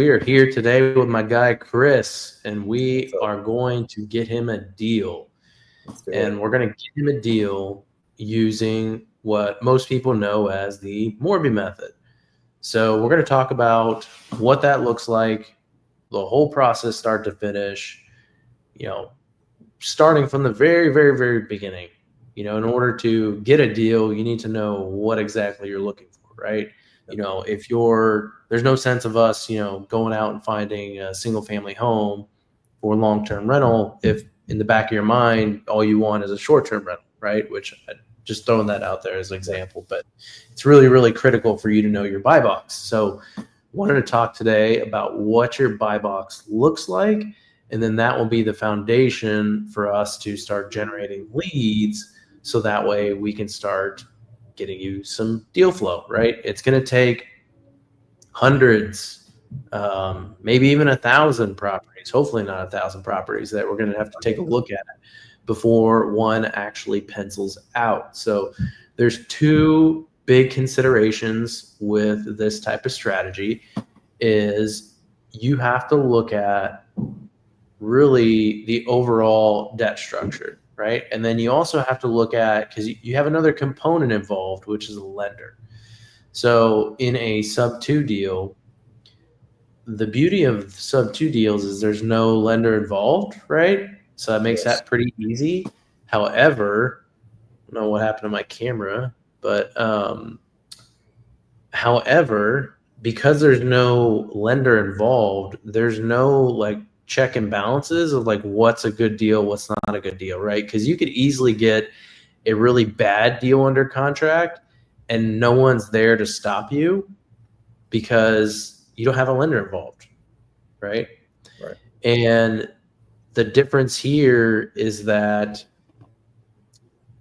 We are here today with my guy Chris, and we So are going to get him a deal. let's do And it. we're going to get him a deal using what most people know as the Morby method. So, we're going to talk about what that looks like, the whole process, start to finish, you know, starting from the very, very, very beginning. In order to get a deal, you need to know what exactly you're looking for, right? If there's no sense of us, going out and finding a single family home for long term rental if in the back of your mind all you want is a short term rental, right? Which I just throwing that out there as an example, but it's really, really critical for you to know your buy box. So wanted to talk today about what your buy box looks like, and then that will be the foundation for us to start generating leads so that way we can start getting you some deal flow, right? It's going to take hundreds, maybe even 1,000 properties, hopefully not 1,000 properties that we're going to have to take a look at before one actually pencils out. So there's two big considerations with this type of strategy is you have to look at really the overall debt structure, right? And then you also have to look at, because you have another component involved, which is a lender. So in a sub two deal, the beauty of sub two deals is there's no lender involved, right? So that makes Yes. that pretty easy. However, I don't know what happened to my camera, but however, because there's no lender involved, there's no like check and balances of like what's a good deal, what's not a good deal, right? Because you could easily get a really bad deal under contract and no one's there to stop you because you don't have a lender involved, right? Right. And the difference here is that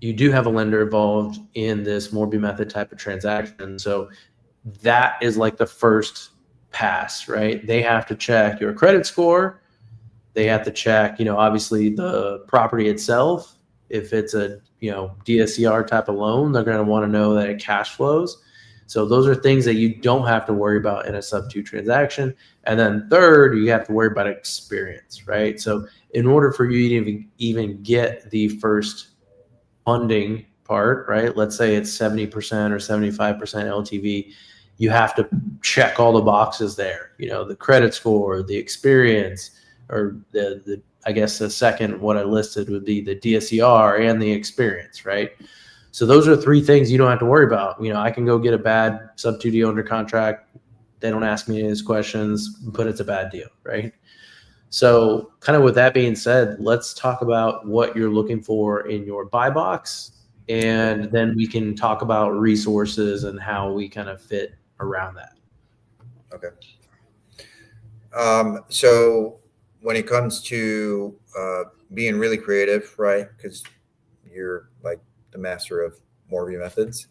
you do have a lender involved in this Morby method type of transaction. So that is like the first pass, right? They have to check your credit score. They have to check, obviously the property itself. If it's a, DSCR type of loan, they're going to want to know that it cash flows. So those are things that you don't have to worry about in a sub two transaction. And then third, you have to worry about experience, right? So in order for you to even get the first funding part, right? Let's say it's 70% or 75% LTV. You have to check all the boxes there, the credit score, the experience, or the I guess the second what I listed would be the DSCR and the experience, right? So those are three things you don't have to worry about. I can go get a bad sub 2 deal under contract. They don't ask me any of these questions, but it's a bad deal, right? So, kind of with that being said, let's talk about what you're looking for in your buy box, and then we can talk about resources and how we kind of fit around that. Okay. So when it comes to being really creative, right? Because you're like the master of Morby methods.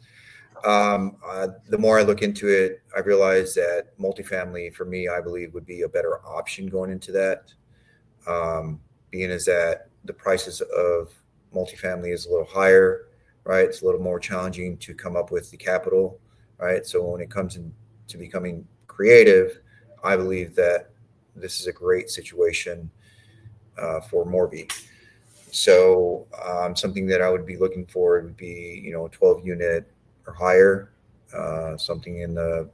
The more I look into it, I realize that multifamily for me, I believe, would be a better option going into that. Being is that the prices of multifamily is a little higher, right? It's a little more challenging to come up with the capital, right? So when it comes into becoming creative, I believe that this is a great situation for Morby. So something that I would be looking for would be, 12 unit or higher, something in the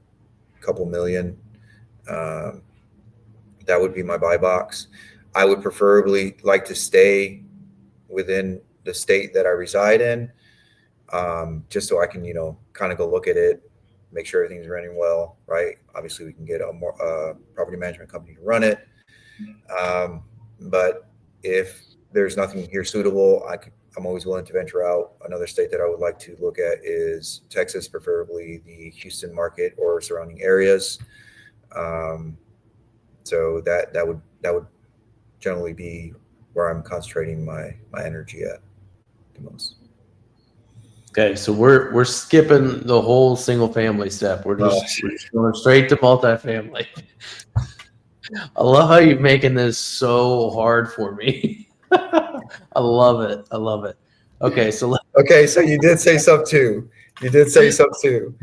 couple million. Um, that would be my buy box. I would preferably like to stay within the state that I reside in, just so I can, kind of go look at it, make sure everything's running well, right? Obviously, we can get a more property management company to run it. But if there's nothing here suitable, I'm always willing to venture out. Another state that I would like to look at is Texas, preferably the Houston market or surrounding areas. Um, so that would generally be where I'm concentrating my energy at the most. Okay, so we're skipping the whole single family step. We're Oh, just we're just going straight to multifamily. I love how you're making this so hard for me. I love it. I love it. Okay, so okay, so you did say sub two. You did say sub two.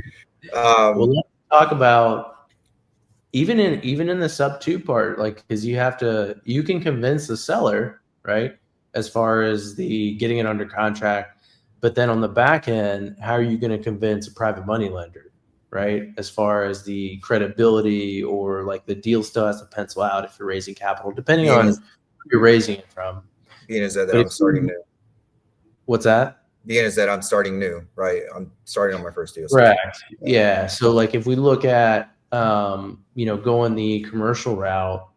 well, Um, let's talk about even in the sub 2 part, like, because you can convince the seller, right, as far as the getting it under contract, but then on the back end, how are you going to convince a private money lender, right, as far as the credibility, or like the deal still has to pencil out if you're raising capital, depending Being on as, who you're raising it from. being as that But I'm starting new. what's that? Being as that I'm starting new, right? I'm starting on my first deal. Correct. Yeah. So like if we look at going the commercial route,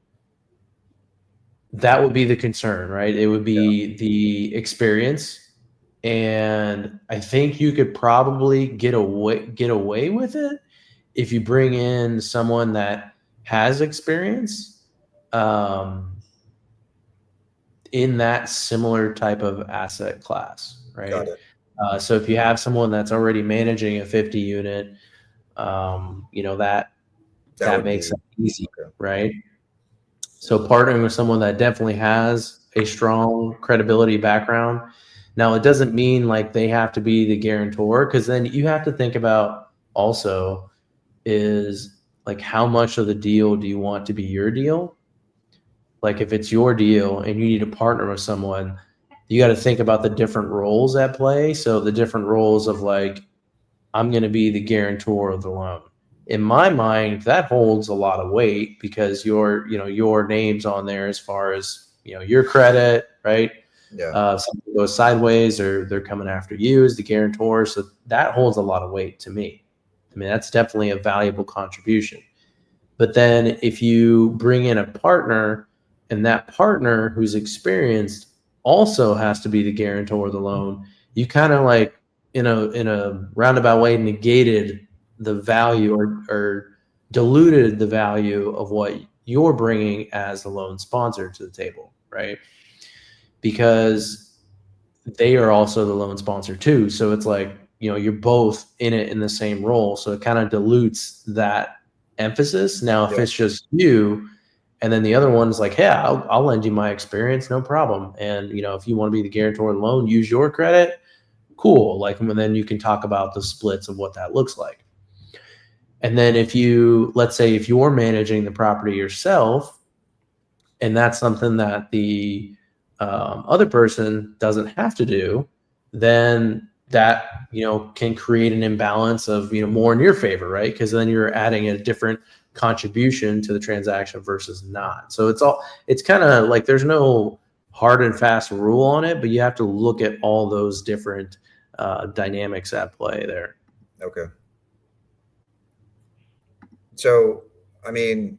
that would be the concern, right? It would be the experience. And I think you could probably get away with it if you bring in someone that has experience in that similar type of asset class, Got right? it. So if you have someone that's already managing a 50 unit, that That would makes be it easy, okay. right? So partnering with someone that definitely has a strong credibility background. Now, it doesn't mean like they have to be the guarantor, because then you have to think about also is like how much of the deal do you want to be your deal? Like if it's your deal and you need to partner with someone, you got to think about the different roles at play. So the different roles of like, I'm going to be the guarantor of the loan. In my mind, that holds a lot of weight because your name's on there as far as, your credit, right? Yeah. Something goes sideways or they're coming after you as the guarantor. So that holds a lot of weight to me. I mean, that's definitely a valuable contribution. But then if you bring in a partner and that partner who's experienced also has to be the guarantor of the loan, you kind of like in a roundabout way negated the value or diluted the value of what you're bringing as the loan sponsor to the table, right? Because they are also the loan sponsor too. So it's like, you're both in it in the same role. So it kind of dilutes that emphasis. Now, if Yeah. it's just you, and then the other one is like, yeah, I'll lend you my experience, no problem. And, if you want to be the guarantor of the loan, use your credit, cool. Like, and then you can talk about the splits of what that looks like. And then let's say if you're managing the property yourself, and that's something that the other person doesn't have to do, then that can create an imbalance of more in your favor, right? Because then you're adding a different contribution to the transaction versus not. So it's kind of like there's no hard and fast rule on it, but you have to look at all those different dynamics at play there. Okay. So, I mean,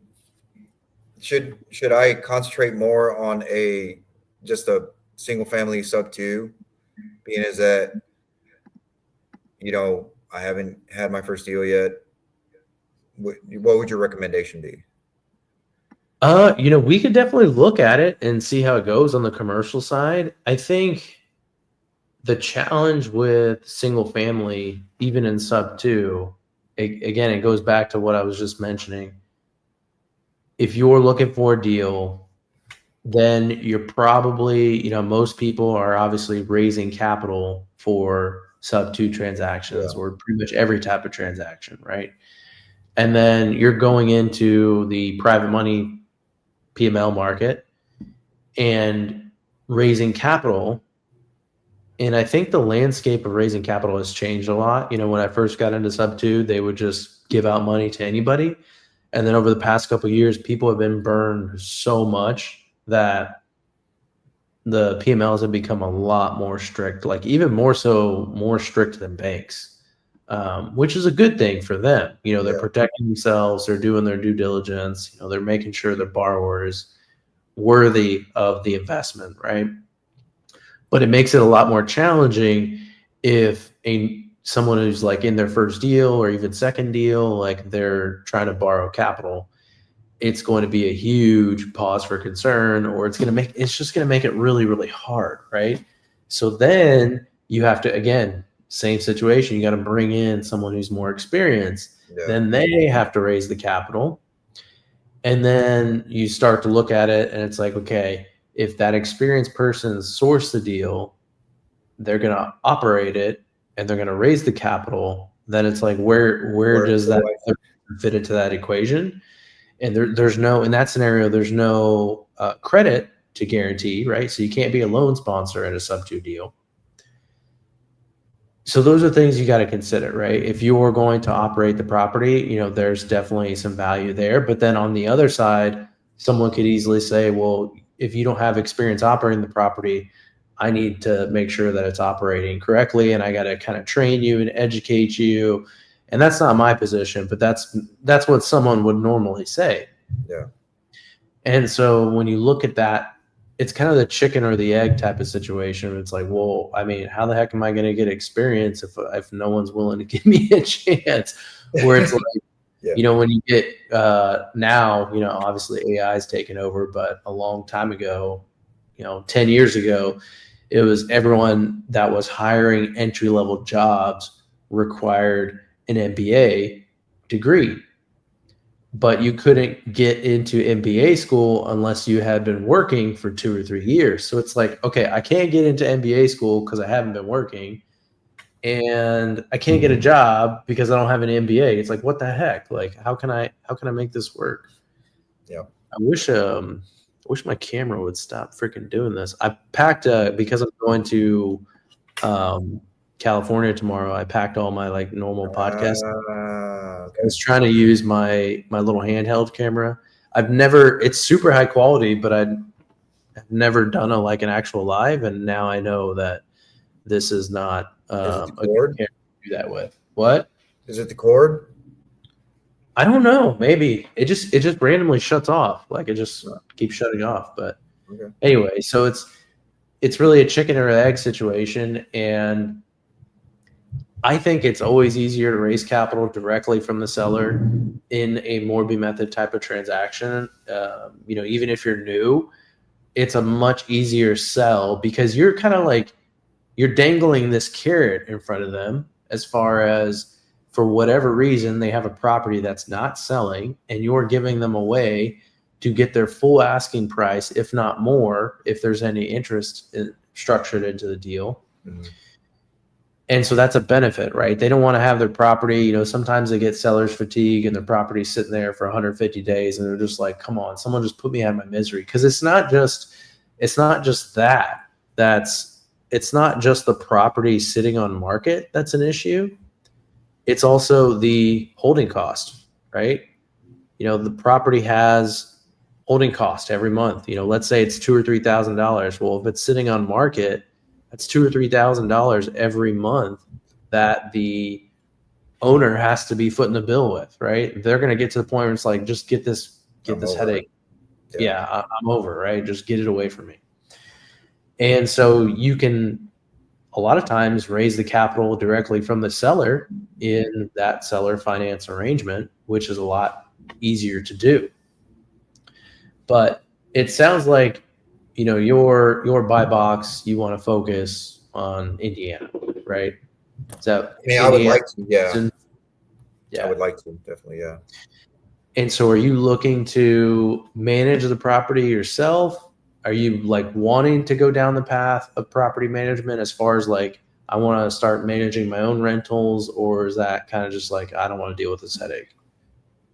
should I concentrate more on just a single family sub 2, being as that I haven't had my first deal yet? What would your recommendation be? We could definitely look at it and see how it goes on the commercial side. I think the challenge with single family, even in sub 2, again, it goes back to what I was just mentioning. If you're looking for a deal, then you're probably, most people are obviously raising capital for sub 2 transactions, Yeah. or pretty much every type of transaction, right? And then you're going into the private money PML market and raising capital. And I think the landscape of raising capital has changed a lot. When I first got into sub 2, they would just give out money to anybody. And then over the past couple of years, people have been burned so much that the PMLs have become a lot more strict, like even more strict than banks, which is a good thing for them. They're Yeah. protecting themselves, they're doing their due diligence, they're making sure their borrower is worthy of the investment, right? But it makes it a lot more challenging if someone who's like in their first deal or even second deal, like they're trying to borrow capital. It's going to be a huge pause for concern, or it's just going to make it really, really hard, right? So then you have to, again, same situation. You got to bring in someone who's more experienced. Yeah. Then they have to raise the capital. And then you start to look at it and it's like, okay, if that experienced person sourced the deal, they're going to operate it and they're going to raise the capital. Then it's like, where does that fit into that equation? And there's no, in that scenario, there's no credit to guarantee, right? So you can't be a loan sponsor in a sub-2 deal. So those are things you got to consider, right? If you're going to operate the property, you know, there's definitely some value there. But then on the other side, someone could easily say, well, if you don't have experience operating the property, I need to make sure that it's operating correctly, and I got to kind of train you and educate you. And that's not my position, but that's what someone would normally say. Yeah. And so when you look at that, it's kind of the chicken or the egg type of situation. It's like, well, I mean, how the heck am I going to get experience if no one's willing to give me a chance? Where it's like, Yeah. you know, when you get now, you know, obviously AI is taken over, but a long time ago, you know, 10 years ago, it was everyone that was hiring entry level jobs required an MBA degree. But you couldn't get into MBA school unless you had been working for 2 or 3 years. So it's like, okay, I can't get into MBA school because I haven't been working, and I can't get a job because I don't have an MBA. It's like, what the heck? Like, how can I make this work? Yeah. I wish my camera would stop freaking doing this. I packed because I'm going to California tomorrow. I packed all my like normal podcasts. Okay. I was trying to use my little handheld camera. It's super high quality, but I've never done an actual live, and now I know that this is not Is it the a cord? good camera to do that with. What? Is it the cord? I don't know. Maybe it just randomly shuts off. Like it just keeps shutting off. But Okay. anyway, so it's really a chicken or egg situation, and I think it's always easier to raise capital directly from the seller in a Morby method type of transaction. You know, even if you're new, it's a much easier sell because you're kind of like you're dangling this carrot in front of them as far as for whatever reason they have a property that's not selling, and you're giving them away to get their full asking price, if not more, if there's any interest structured into the deal. Mhm. And so that's a benefit, right? They don't want to have their property, you know, sometimes they get seller's fatigue and their property's sitting there for 150 days and they're just like, come on, someone just put me out of my misery. Because it's not just that. It's not just the property sitting on market that's an issue. It's also the holding cost, right? You know, the property has holding cost every month. You know, let's say it's $2,000 or $3,000. Well, if it's sitting on market, that's $2,000 or $3,000 every month that the owner has to be footing the bill with, right? They're going to get to the point where it's like, just get this headache. Yeah, I'm over, right? Just get it away from me. And so you can a lot of times raise the capital directly from the seller in that seller finance arrangement, which is a lot easier to do. But it sounds like, you know, your buy box, you want to focus on Indiana, right? So I mean, I would like to, yeah. Yeah. I would like to, definitely, yeah. And so are you looking to manage the property yourself? Are you like wanting to go down the path of property management as far as like, I want to start managing my own rentals, or is that kind of just like, I don't want to deal with this headache?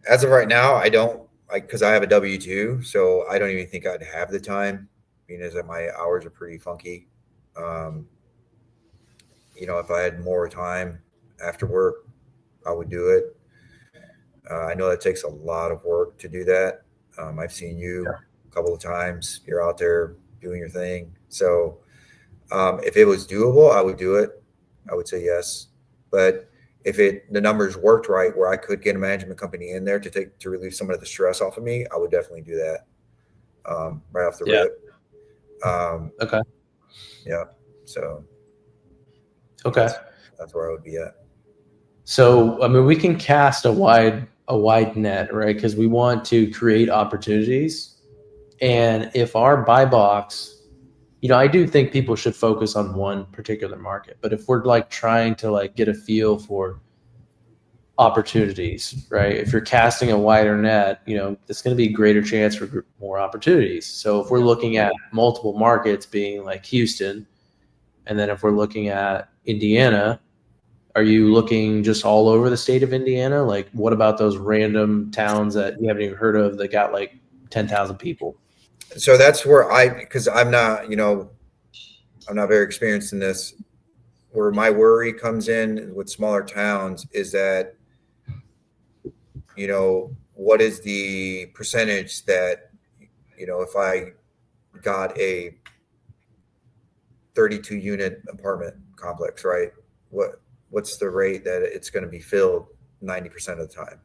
As of right now, I don't, like, because I have a W-2, so I don't even think I'd have the time, being as that my hours are pretty funky. You know, if I had more time after work, I would do it. I know that takes a lot of work to do that. I've seen you a couple of times. You're out there doing your thing. So if it was doable, I would do it. I would say yes. But if the numbers worked right, where I could get a management company in there to relieve some of the stress off of me, I would definitely do that right off the rip. Okay. Yeah. So. Okay. That's where I would be at. So, I mean, we can cast a wide net, right? Because we want to create opportunities. And if our buy box, you know, I do think people should focus on one particular market. But if we're like trying to like get a feel for opportunities, right? If you're casting a wider net, you know, it's going to be a greater chance for more opportunities. So if we're looking at multiple markets being like Houston, and then if we're looking at Indiana, Are you looking just all over the state of Indiana? Like, what about those random towns that you haven't even heard of that got like 10,000 people? So that's where because I'm not, I'm not very experienced in this. Where my worry comes in with smaller towns is that, what is the percentage that, if I got a 32 unit apartment complex, right? What's the rate that it's going to be filled 90% of the time,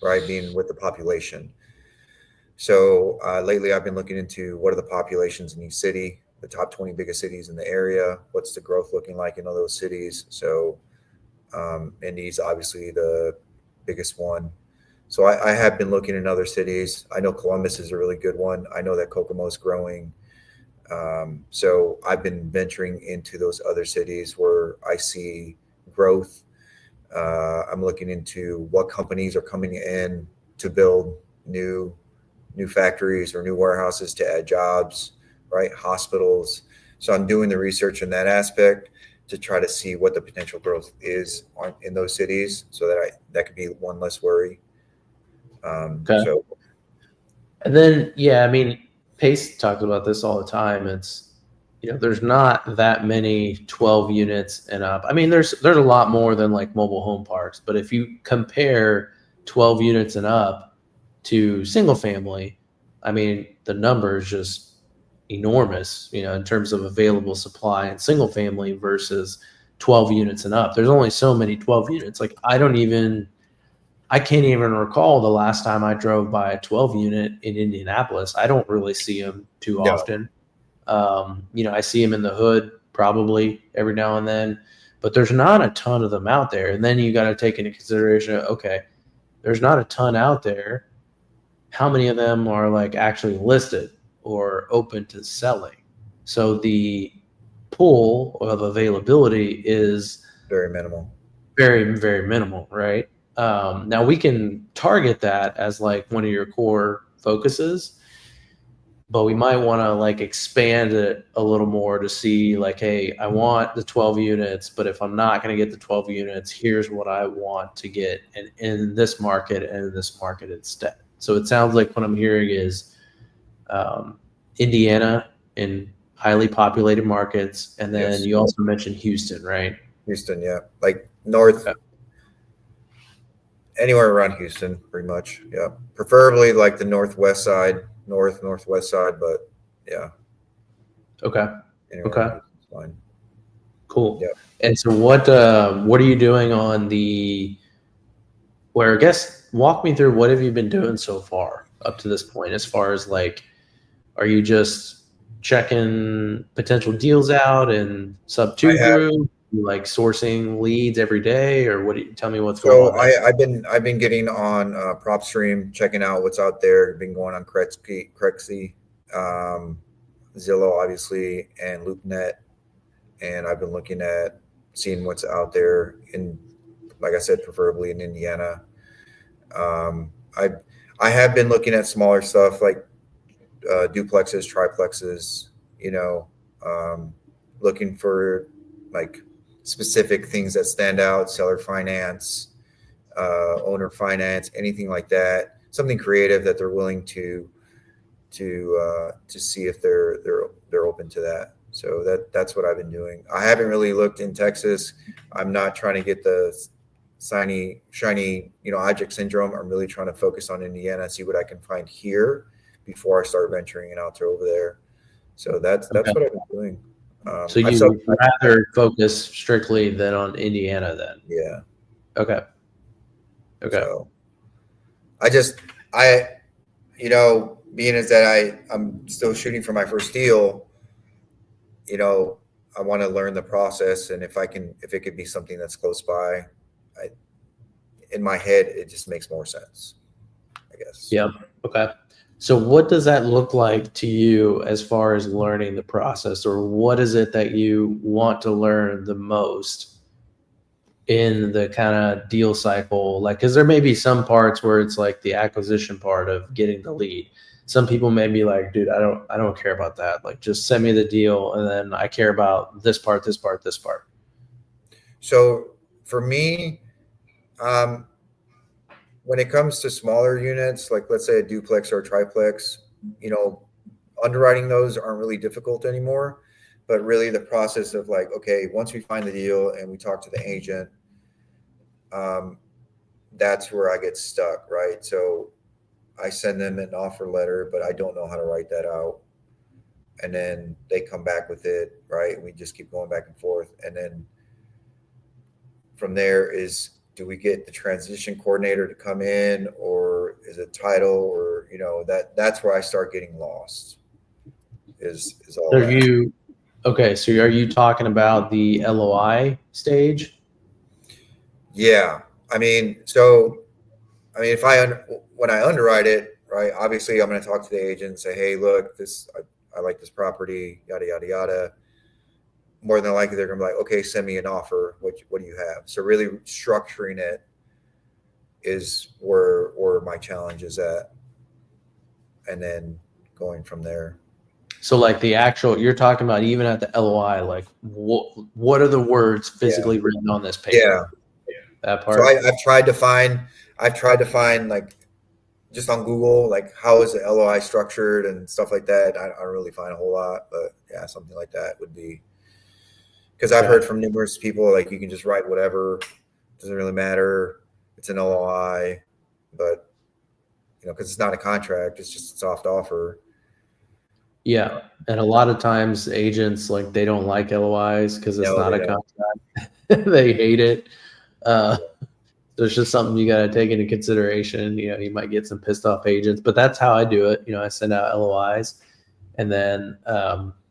right? Being with the population. So lately, I've been looking into what are the populations in each city, the top 20 biggest cities in the area. What's the growth looking like in all those cities? So Indy's obviously the biggest one. So I have been looking in other cities. I know Columbus is a really good one. I know that Kokomo is growing. So I've been venturing into those other cities where I see growth. I'm looking into what companies are coming in to build new factories or new warehouses to add jobs, right? Hospitals. So I'm doing the research in that aspect to try to see what the potential growth is in those cities, so that could be one less worry. Okay. So, And then, yeah, I mean, Pace talks about this all the time. It's, there's not that many 12 units and up. I mean, there's a lot more than like mobile home parks, but if you compare 12 units and up to single family, I mean, the number is just enormous, in terms of available supply and single family versus 12 units and up. There's only so many 12 units. Like, I can't even recall the last time I drove by a 12 unit in Indianapolis. I don't really see them too no. often. I see them in the hood probably every now and then, but there's not a ton of them out there. And then you got to take into consideration, okay, there's not a ton out there. How many of them are like actually listed or open to selling? So the pool of availability is Very minimal. very, very minimal, right? Now we can target that as like one of your core focuses, but we might want to like expand it a little more to see like, hey, I want the 12 units, but if I'm not going to get the 12 units, here's what I want to get in this market and in this market instead. So it sounds like what I'm hearing is Indiana in highly populated markets, and then Yes. you also mentioned Houston, right? Houston, yeah, like north, Okay. anywhere around Houston, pretty much. Yeah, preferably like the northwest side, northwest side, but yeah. Okay. Anywhere Okay. around Houston's fine. Cool. Yeah. And so what are you doing on I guess walk me through what have you been doing so far up to this point, as far as like, are you just checking potential deals out in sub I two have. group, you like sourcing leads every day, or tell me what's going So on there? I've been getting on PropStream, checking out what's out there. Been going on Crexy, Zillow, obviously, and LoopNet, and I've been looking at seeing what's out there in, like I said, preferably in Indiana. Um, I I have been looking at smaller stuff like duplexes, triplexes. You know, looking for like specific things that stand out, seller finance, owner finance, anything like that. Something creative that they're willing to see if they're open to that. So that's what I've been doing. I haven't really looked in Texas. I'm not trying to get the shiny object syndrome. I'm really trying to focus on Indiana, see what I can find here before I start venturing it out to over there. So that's Okay. what I've been doing. So you rather focus strictly than on Indiana then? Yeah. Okay. Okay. So being as that I'm still shooting for my first deal, I want to learn the process, and if it could be something that's close by, in my head, it just makes more sense, I guess. Yep. Okay. So what does that look like to you as far as learning the process, or what is it that you want to learn the most in the kind of deal cycle? Like, because there may be some parts where it's like the acquisition part of getting the lead. Some people may be like, dude, I don't care about that. Like, just send me the deal, and then I care about this part, this part, this part. So for me, um, when it comes to smaller units, like let's say a duplex or a triplex, you know, underwriting those aren't really difficult anymore. But really, the process of like, okay, once we find the deal and we talk to the agent, um, that's where I get stuck, right? So I send them an offer letter, but I don't know how to write that out. And then they come back with it, right? And we just keep going back and forth. And then from there is, do we get the transition coordinator to come in, or is it title, or that's where I start getting lost. Is all Are that. you okay? So are you talking about the LOI stage? Yeah, I mean, if when I underwrite it, right? Obviously, I'm going to talk to the agent and say, hey, look, I like this property, yada yada yada. More than likely, they're going to be like, okay, send me an offer. What do you have? So really structuring it is where my challenge is at, and then going from there. So like the actual, you're talking about even at the LOI, like what are the words physically written on this paper? Yeah. That So part. I've tried to find like just on Google, like how is the LOI structured and stuff like that. I don't really find a whole lot, but yeah, something like that would be, because I've heard from numerous people, like you can just write whatever, doesn't really matter. It's an LOI, but because it's not a contract, it's just a soft offer. Yeah, and a lot of times agents, like, they don't like LOIs because it's not a contract. They hate it. So it's just something you got to take into consideration. You might get some pissed off agents, but that's how I do it. I send out LOIs and then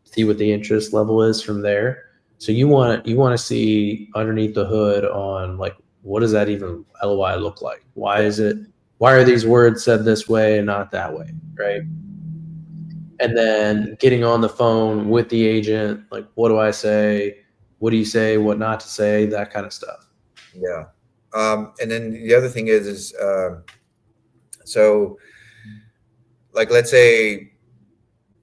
see what the interest level is from there. So you want to see underneath the hood on, like, what does that even LOI look like? Why are these words said this way and not that way, right? And then getting on the phone with the agent, like, what do I say? What do you say? What not to say? That kind of stuff. Yeah. And then the other thing is so like, let's say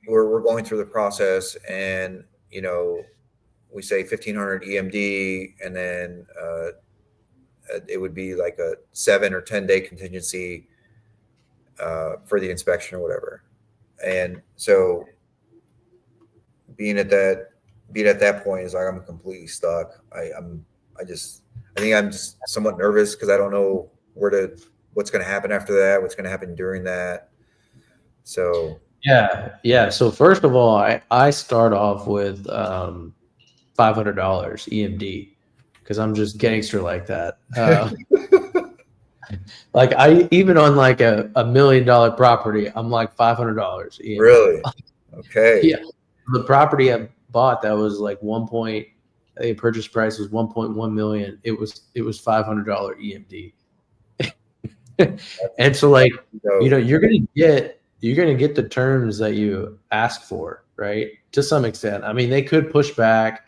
we're going through the process, and we say 1,500 EMD, and then it would be like a 7 or 10 day contingency for the inspection or whatever. And so being at that point is like, I'm completely stuck. I think I'm just somewhat nervous because I don't know what's going to happen after that, what's going to happen during that. So yeah. So first of all, I start off with $500 EMD because I'm just gangster like that. Like, I even on like a $1 million property, I'm like $500 EMD. Really? Okay. Yeah. The property I bought that was like I think purchase price was 1.1 million. It was $500 EMD. And so, like, you're gonna get the terms that you ask for, right? To some extent. I mean, they could push back,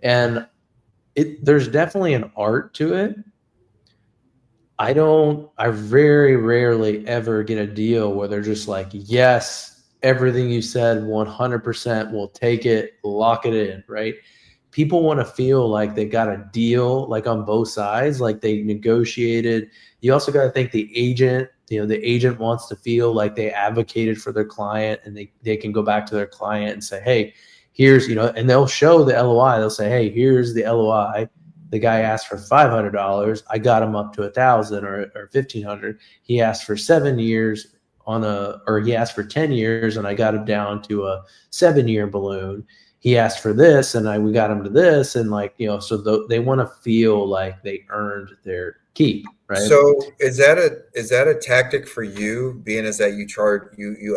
and there's definitely an art to it. I very rarely ever get a deal where they're just like, yes, everything you said, 100%, we'll take it, lock it in, right? People want to feel like they got a deal, like, on both sides, like they negotiated. You also got to think the agent wants to feel like they advocated for their client, and they can go back to their client and say, hey, here's, and they'll show the LOI. They'll say, hey, here's the LOI. The guy asked for $500. I got him up to 1,000 or 1,500. He asked for 7 years or he asked for 10 years, and I got him down to a 7-year balloon. He asked for this, and we got him to this, and so they want to feel like they earned their keep, right? So is that a tactic for you, being as that you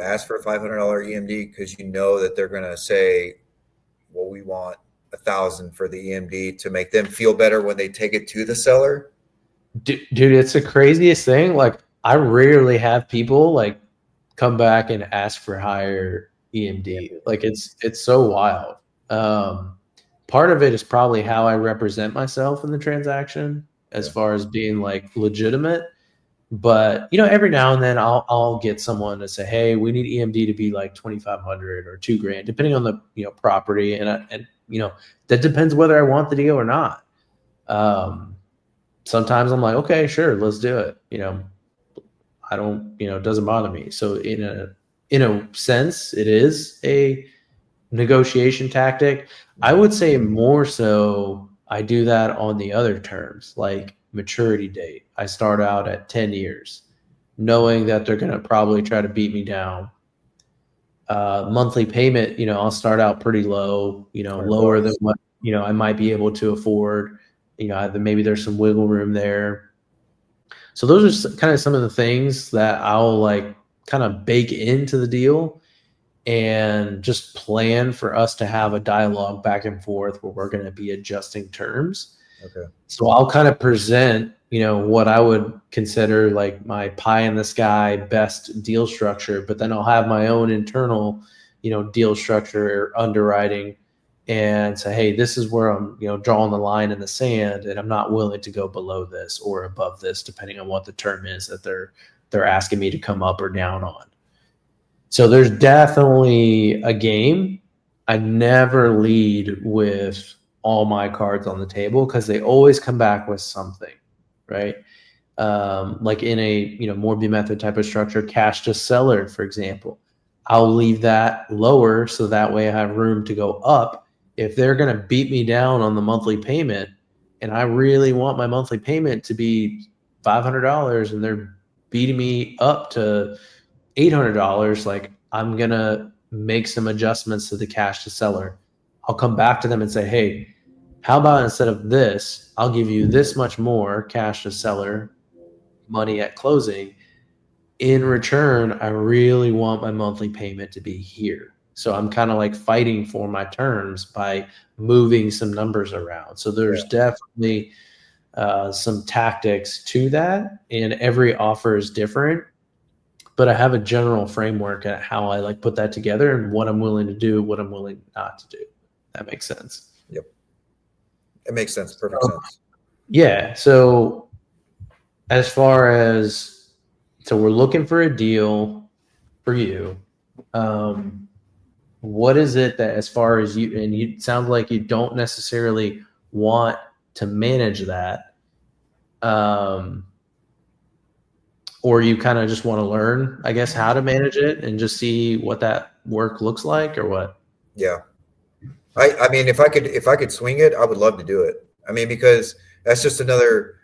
ask for a $500 EMD because that they're going to say, well, we want 1,000 for the EMD to make them feel better when they take it to the seller? Dude, it's the craziest thing. Like, I rarely have people like come back and ask for higher EMD. Like, it's so wild. Part of it is probably how I represent myself in the transaction as far as being like legitimate. But every now and then I'll get someone to say, hey, we need EMD to be like 2,500 or $2,000, depending on the property, and that depends whether I want the deal or not. sometimes I'm like, okay, sure, let's do it. I don't, it doesn't bother me. So in a sense, it is a negotiation tactic. I would say more so I do that on the other terms, like maturity date. I start out at 10 years, knowing that they're going to probably try to beat me down. Monthly payment, I'll start out pretty low, lower than what, I might be able to afford. Maybe there's some wiggle room there. So those are kind of some of the things that I'll like kind of bake into the deal and just plan for us to have a dialogue back and forth where we're going to be adjusting terms. Okay. So I'll kind of present, what I would consider like my pie in the sky best deal structure, but then I'll have my own internal, deal structure or underwriting and say, hey, this is where I'm, drawing the line in the sand and I'm not willing to go below this or above this, depending on what the term is that they're asking me to come up or down on. So there's definitely a game. I never lead with all my cards on the table because they always come back with something, right? Like in a Morby method type of structure, cash to seller, for example, I'll leave that lower so that way I have room to go up. If they're going to beat me down on the monthly payment, and I really want my monthly payment to be $500, and they're beating me up to $800, like I'm going to make some adjustments to the cash to seller. I'll come back to them and say, hey, how about instead of this, I'll give you this much more cash to seller money at closing. In return, I really want my monthly payment to be here. So I'm kind of like fighting for my terms by moving some numbers around. So there's definitely some tactics to that, and every offer is different. But I have a general framework at how I like put that together and what I'm willing to do, what I'm willing not to do. That makes sense. Yep. It makes sense. Perfect sense. Yeah. So as far as, so we're looking for a deal for you. What is it that, as far as you, and you sound like you don't necessarily want to manage that, or you kind of just want to learn, I guess, how to manage it and just see what that work looks like, or what? Yeah. I mean, if I could swing it, I would love to do it. I mean, because that's just another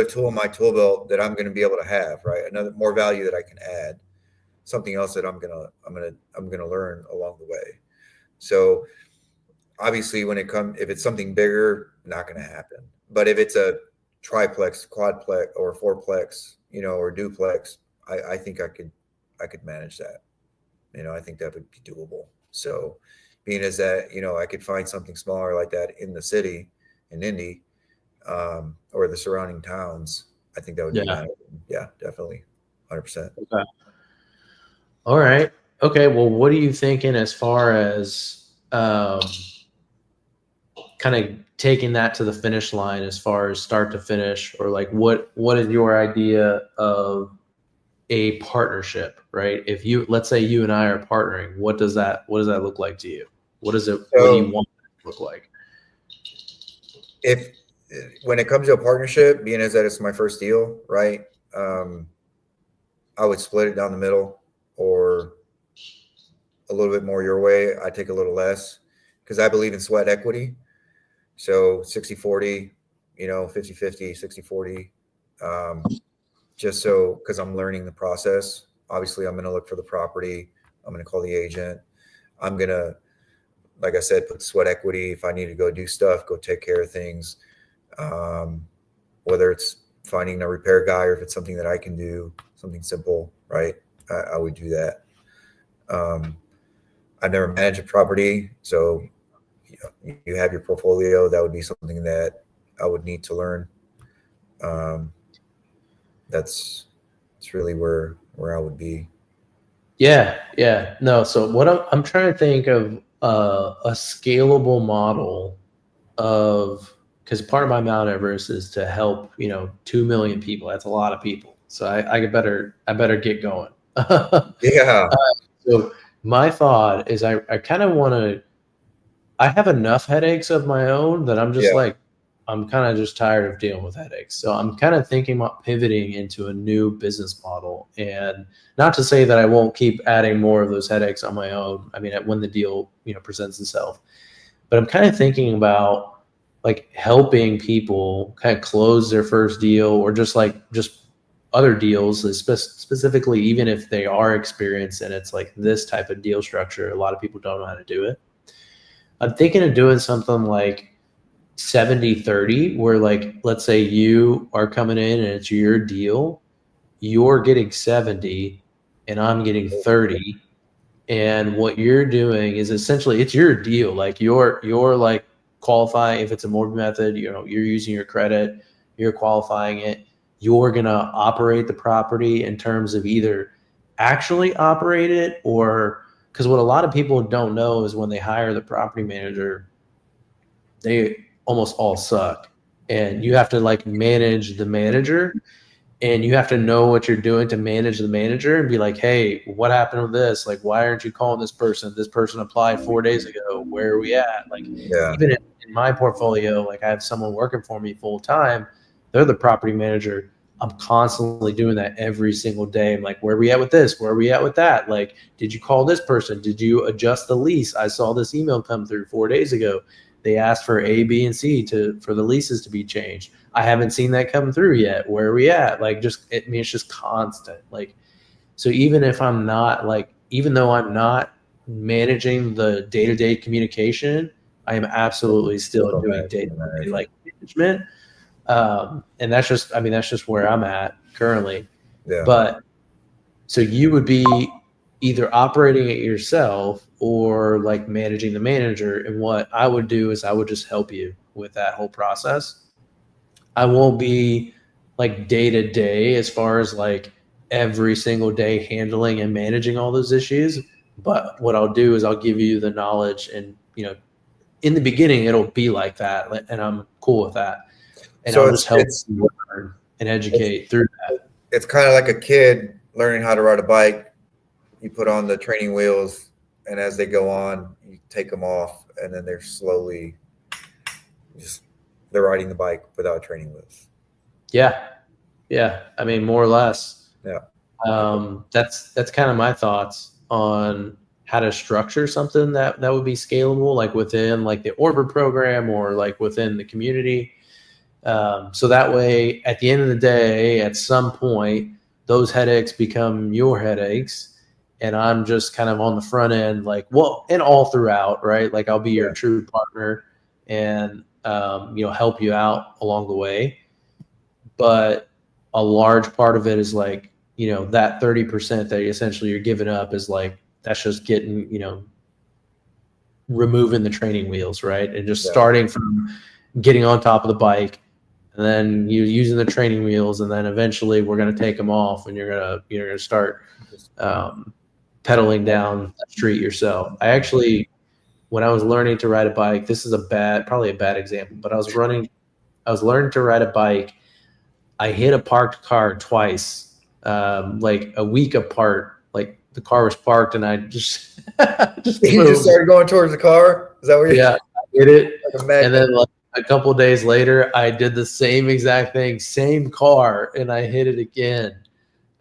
tool in my tool belt that I'm going to be able to have, right? Another more value that I can add, something else that I'm gonna learn along the way. So obviously, if it's something bigger, not going to happen. But if it's a triplex, quadplex, or fourplex, or duplex, I think I could manage that. I think that would be doable. So being as that, I could find something smaller like that in the city, in Indy, or the surrounding towns, I think that would be manageable. Yeah, definitely. 100%. Okay. All right. Okay. Well, what are you thinking as far as kind of taking that to the finish line, as far as start to finish, or like what is your idea of a partnership, right? If let's say you and I are partnering, what does that look like to you? What do you want it to look like? When it comes to a partnership, being as that it's my first deal, right? I would split it down the middle, or a little bit more your way. I take a little less because I believe in sweat equity. So 60-40, 50-50, 60-40. Just so, because I'm learning the process. Obviously, I'm going to look for the property. I'm going to call the agent. I'm going to, like I said, put sweat equity. If I need to go do stuff, go take care of things. Whether it's finding a repair guy or if it's something that I can do, something simple, right? I would do that. I've never managed a property, so you have your portfolio. That would be something that I would need to learn. That's really where I would be. Yeah. No. So what I'm trying to think of a scalable model of, because part of my Mount Everest is to help 2 million people. That's a lot of people. So I better get going. Yeah. So my thought is I kind of want to. I have enough headaches of my own that I'm just like, I'm kind of just tired of dealing with headaches. So I'm kind of thinking about pivoting into a new business model. And not to say that I won't keep adding more of those headaches on my own. I mean, when the deal, presents itself. But I'm kind of thinking about like helping people kind of close their first deal, or just other deals, specifically, even if they are experienced and it's like this type of deal structure. A lot of people don't know how to do it. I'm thinking of doing something like 70-30, where like, let's say you are coming in and it's your deal, you're getting 70 and I'm getting 30. And what you're doing is essentially, it's your deal. Like you're like qualifying. If it's a mortgage method, you're using your credit, you're qualifying it. You're going to operate the property in terms of either actually operate it, or, because what a lot of people don't know is when they hire the property manager, they almost all suck. And you have to like manage the manager, and you have to know what you're doing to manage the manager and be like, hey, what happened with this? Like, why aren't you calling this person? This person applied 4 days ago. Where are we at? Like, Yeah. even in my portfolio, like I have someone working for me full time. They're the property manager. I'm constantly doing that every single day. I'm like, where are we at with this? Where are we at with that? Like, did you call this person? Did you adjust the lease? I saw this email come through 4 days ago. They asked for A, B, and C for the leases to be changed. I haven't seen that come through yet. Where are we at? Like, it's just constant. Like, so even if I'm not even though I'm not managing the day-to-day communication, I am absolutely still doing day-to-day like management. And that's just where I'm at currently. Yeah. But so you would be either operating it yourself or like managing the manager. And what I would do is I would just help you with that whole process. I won't be like day to day as far as like every single day handling and managing all those issues. But what I'll do is I'll give you the knowledge, and in the beginning it'll be like that, and I'm cool with that. And So I'll just help you learn and educate through that. It's kind of like a kid learning how to ride a bike. You put on the training wheels, and as they go on, you take them off, and then they're slowly they're riding the bike without training wheels. Yeah. I mean, more or less. Yeah. That's kind of my thoughts on how to structure something that would be scalable, like within like the Orbit program or like within the community. So that way, at the end of the day, at some point, those headaches become your headaches, and I'm just kind of on the front end, like, well, and all throughout, right? Like I'll be your true partner and help you out along the way. But a large part of it is like, that 30% that essentially you're giving up is like, that's just getting, removing the training wheels, right? And just starting from getting on top of the bike, and then you using the training wheels, and then eventually we're going to take them off, and you're going to start pedaling down the street yourself. I actually, when I was learning to ride a bike, this is probably a bad example, but I was learning to ride a bike. I hit a parked car twice, like a week apart. Like the car was parked, and I just you just started going towards the car. Is that what I hit it, and then like a couple of days later, I did the same exact thing, same car, and I hit it again.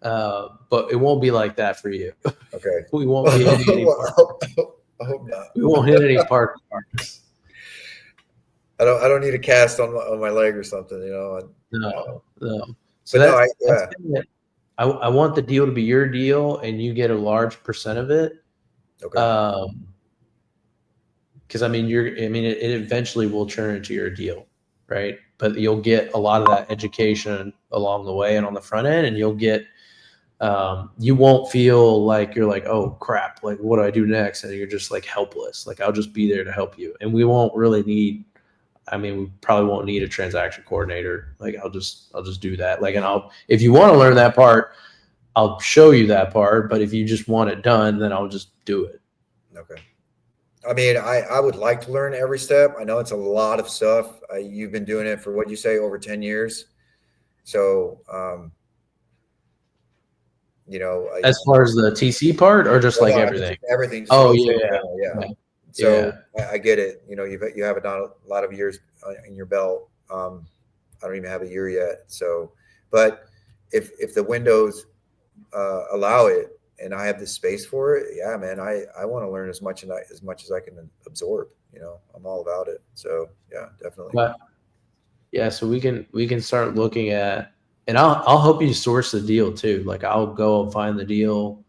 But it won't be like that for you. Okay. We won't be hitting any I hope not. We won't hit any parked cars. I don't need a cast on my leg or something, No. So I want the deal to be your deal, and you get a large percent of it. Okay. Because it eventually will turn into your deal, right? But you'll get a lot of that education along the way and on the front end, and you'll get. You won't feel like you're like, oh crap, like what do I do next? And you're just like helpless. Like I'll just be there to help you, and we won't really need. We probably won't need a transaction coordinator. Like I'll just do that. Like, and if you want to learn that part, I'll show you that part. But if you just want it done, then I'll just do it. Okay. I would like to learn every step. I know it's a lot of stuff. You've been doing it for what you say over 10 years. So, as far as the TC part, or just like everything? Everything. Oh, yeah. So I get it. You have a lot of years in your belt, I don't even have a year yet. So, but if the windows allow it and I have the space for it, yeah, man, I want to learn as much as I can absorb. I'm all about it. So yeah, definitely. But yeah, so we can start looking at, and I'll help you source the deal too. Like I'll go and find the deal,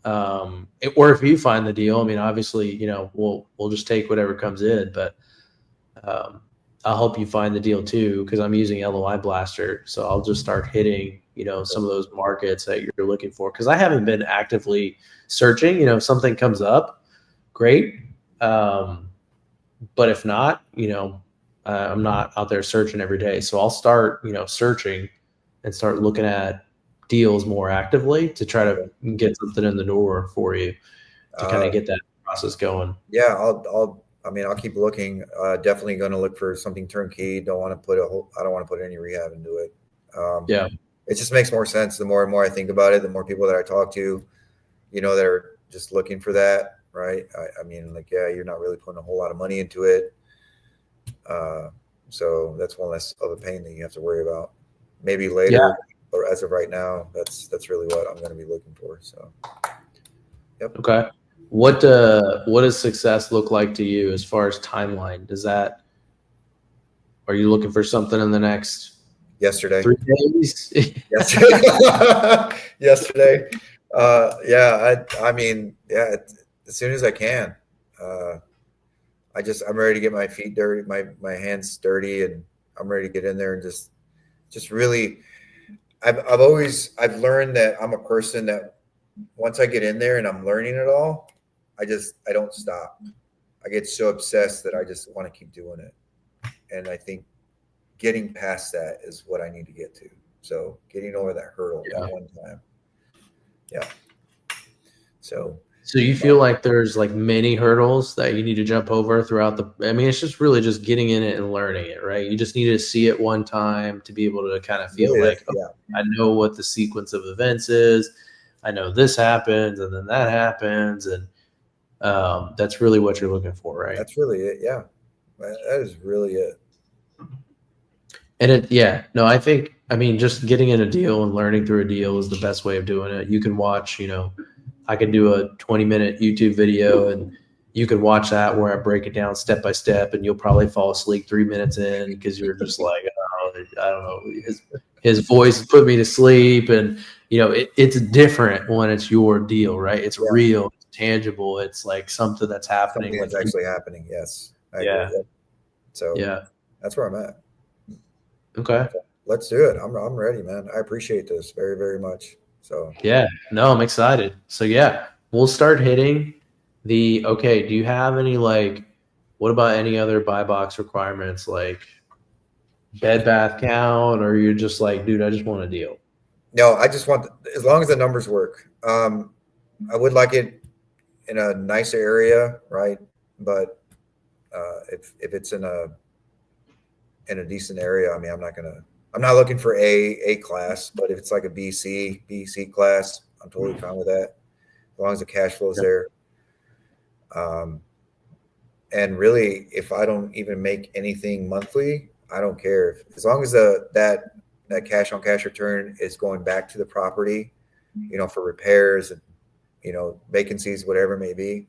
or if you find the deal, I mean, obviously, we'll just take whatever comes in, but um, I'll help you find the deal too because I'm using LOI Blaster, so I'll just start hitting some of those markets that you're looking for because I haven't been actively searching. If something comes up, great, but if not, I'm not out there searching every day, so I'll start searching and start looking at deals more actively to try to get something in the door for you to kind of get that process going. Yeah, I'll keep looking. Definitely going to look for something turnkey. I don't want to put any rehab into it. Yeah. It just makes more sense. The more and more I think about it, the more people that I talk to, that are just looking for that. Right. I mean, like, yeah, you're not really putting a whole lot of money into it. So that's one less of a pain that you have to worry about. Maybe later, or as of right now, that's really what I'm going to be looking for. So, yep. Okay. What does success look like to you as far as timeline? Are you looking for something in the next Yesterday? 3 days? Yesterday. Yeah. I mean, yeah. As soon as I can. I'm ready to get my feet dirty, my hands dirty, and I'm ready to get in there and just really. I've learned that I'm a person that once I get in there and I'm learning it all, I don't stop. I get so obsessed that I just want to keep doing it. And I think getting past that is what I need to get to. So getting over that hurdle that one time. Yeah. So you feel like there's like many hurdles that you need to jump over throughout it's just really just getting in it and learning it, right? You just need to see it one time to be able to kind of feel like, I know what the sequence of events is. I know this happens and then that happens. And that's really what you're looking for, right? That's really it. Yeah. That is really it. And I think, just getting in a deal and learning through a deal is the best way of doing it. You can watch, I can do a 20-minute YouTube video and you can watch that where I break it down step by step and you'll probably fall asleep 3 minutes in because you're just like, oh, I don't know. His voice put me to sleep. And, it's different when it's your deal, right? It's real, it's tangible. It's like something that's happening. Something that's actually happening. Yes. I agree. So that's where I'm at. Okay. Let's do it. I'm ready, man. I appreciate this very, very much. So I'm excited. So we'll start hitting do you have any what about any other buy box requirements like bed bath count, or you're just like, dude, I just want a deal? No, I just want, as long as the numbers work. I would like it in a nicer area, right? But if it's in a decent area, I'm not looking for A class, but if it's like a B C class, I'm totally fine with that, as long as the cash flow is there. And really, if I don't even make anything monthly, I don't care. As long as that cash on cash return is going back to the property, for repairs and vacancies, whatever it may be,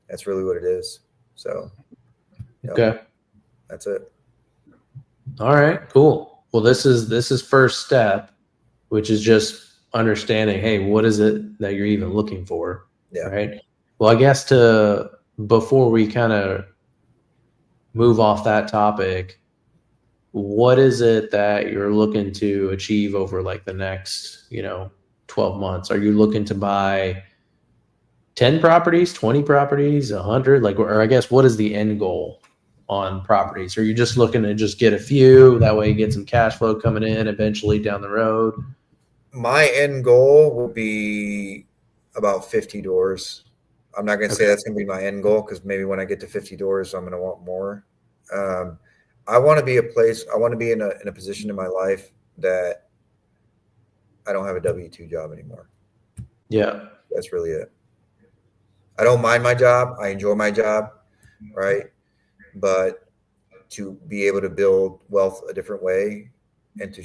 that's really what it is. So okay, that's it. All right, cool. Well, this is first step, which is just understanding, hey, what is it that you're even looking for? Yeah. Right. Well, I guess before we kind of move off that topic, what is it that you're looking to achieve over like the next, 12 months? Are you looking to buy 10 properties, 20 properties, 100? Or I guess, what is the end goal on properties? Are you just looking to just get a few, that way you get some cash flow coming in eventually down the road? My end goal will be about 50 doors. I'm not going to say that's going to be my end goal, because maybe when I get to 50 doors, I'm going to want more. I want to be in a position in my life that I don't have a W-2 job anymore. Yeah. That's really it. I don't mind my job. I enjoy my job. Right. But to be able to build wealth a different way, and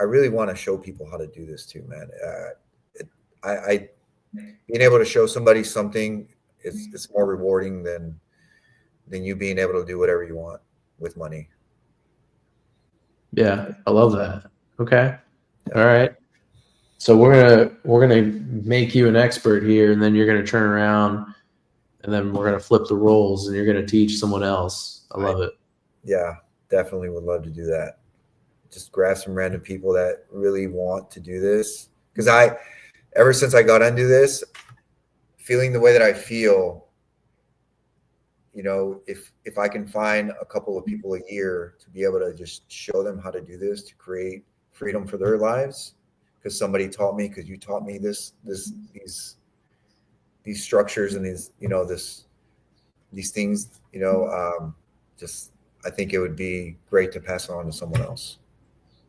I really want to show people how to do this too, man. I being able to show somebody something, it's more rewarding than you being able to do whatever you want with money. Yeah, I love that. Okay. All right. So we're gonna make you an expert here, and then you're gonna turn around, and then we're gonna flip the roles, and you're gonna teach someone else. I love it. Yeah, definitely would love to do that. Just grab some random people that really want to do this. Because ever since I got into this, feeling the way that I feel, you know, if I can find a couple of people a year to be able to just show them how to do this, to create freedom for their lives, because somebody taught me, because you taught me these structures and these, you know, these things, you know, just I think it would be great to pass on to someone else.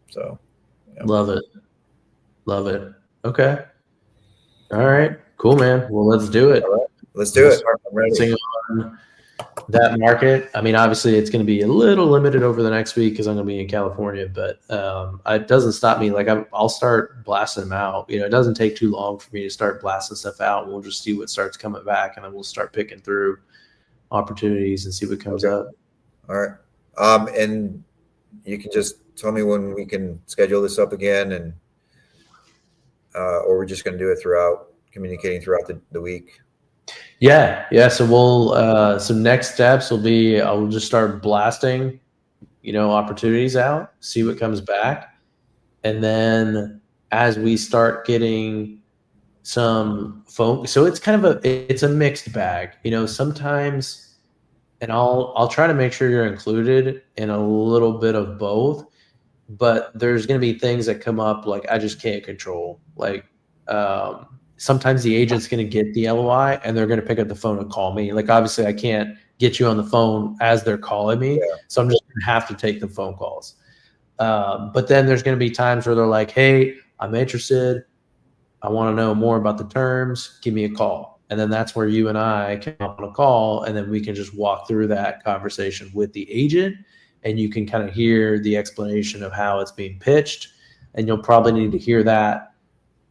So, yeah. Love it. Love it. Okay. All right. Cool, man. Well, let's do it. All right. Let's do it. I'm ready. On that market. I mean, obviously, it's going to be a little limited over the next week because I'm going to be in California, but it doesn't stop me. Like, I'll start blasting them out. You know, it doesn't take too long for me to start blasting stuff out. We'll just see what starts coming back, and then we'll start picking through opportunities and see what comes up. All right. And you can just tell me when we can schedule this up again, and or we're just going to do it communicating throughout the week. Yeah. So we'll some next steps will be I'll just start blasting, you know, opportunities out, see what comes back, and then as we start getting some phone, so it's kind of it's a mixed bag, you know. Sometimes, and I'll try to make sure you're included in a little bit of both, but there's going to be things that come up like I just can't control, like. Sometimes the agent's going to get the LOI and they're going to pick up the phone and call me. Like, obviously, I can't get you on the phone as they're calling me. Yeah. So I'm just going to have to take the phone calls. But then there's going to be times where they're like, hey, I'm interested. I want to know more about the terms. Give me a call. And then that's where you and I can hop on a call, and then we can just walk through that conversation with the agent, and you can kind of hear the explanation of how it's being pitched. And you'll probably need to hear that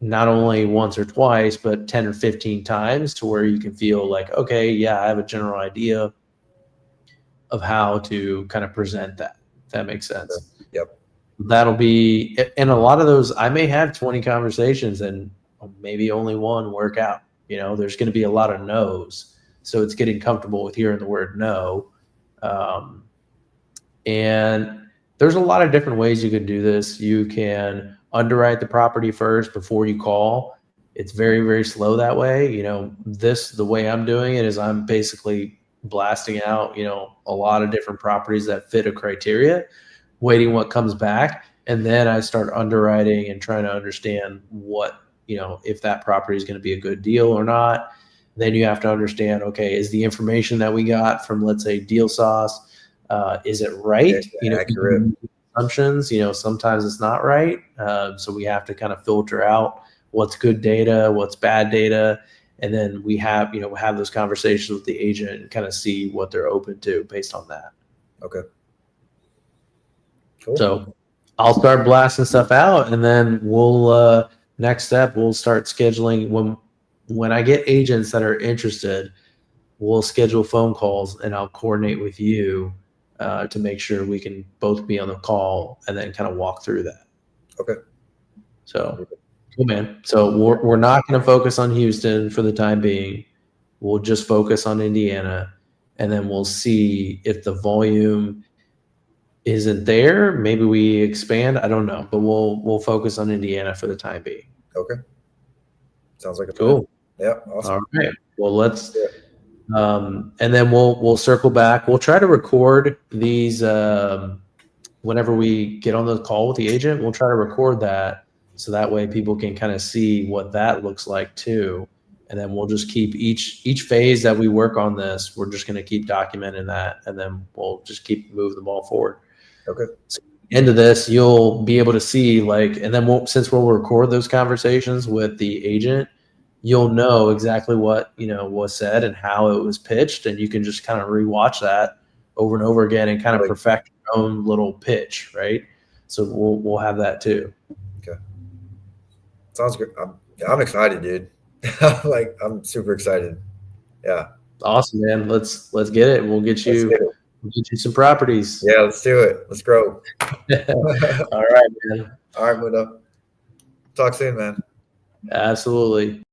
not only once or twice, but 10 or 15 times, to where you can feel like, okay, yeah, I have a general idea of how to kind of present that. If that makes sense. Yep. That'll be, and a lot of those, I may have 20 conversations and maybe only one work out. You know, there's going to be a lot of no's. So it's getting comfortable with hearing the word no. And there's a lot of different ways you can do this. You can underwrite the property first before you call. It's very, very slow that way. You know, the way I'm doing it is I'm basically blasting out, you know, a lot of different properties that fit a criteria, waiting what comes back. And then I start underwriting and trying to understand what, you know, if that property is going to be a good deal or not. Then you have to understand, okay, is the information that we got from, let's say, Deal Sauce, is it right? You know, accurate assumptions, you know, sometimes it's not right. So we have to kind of filter out what's good data, what's bad data. And then we have, you know, have those conversations with the agent and kind of see what they're open to based on that. Okay. Cool. So I'll start blasting stuff out, and then we'll, next step, we'll start scheduling when I get agents that are interested, we'll schedule phone calls and I'll coordinate with you to make sure we can both be on the call and then kind of walk through that. Okay. So, cool, man. So we're not going to focus on Houston for the time being. We'll just focus on Indiana, and then we'll see if the volume isn't there. Maybe we expand. I don't know, but we'll focus on Indiana for the time being. Okay. Sounds like a cool. Yeah. Awesome. All right. Well, let's. And then we'll circle back. We'll try to record these whenever we get on the call with the agent. We'll try to record that so that way people can kind of see what that looks like too. And then we'll just keep each phase that we work on this. We're just going to keep documenting that, and then we'll just keep moving the ball forward. Okay. So at the end of this, you'll be able to see and then since we'll record those conversations with the agent, you'll know exactly what, you know, was said and how it was pitched, and you can just kind of rewatch that over and over again and kind of Right. perfect your own little pitch, right? So we'll have that too. Sounds good. I'm excited, dude. I'm super excited. Yeah. Awesome, man. Let's get it. We'll get Let's you get it. some properties. Yeah, let's do it. Let's grow. All right, man. All right, Muda. Talk soon, man. Absolutely.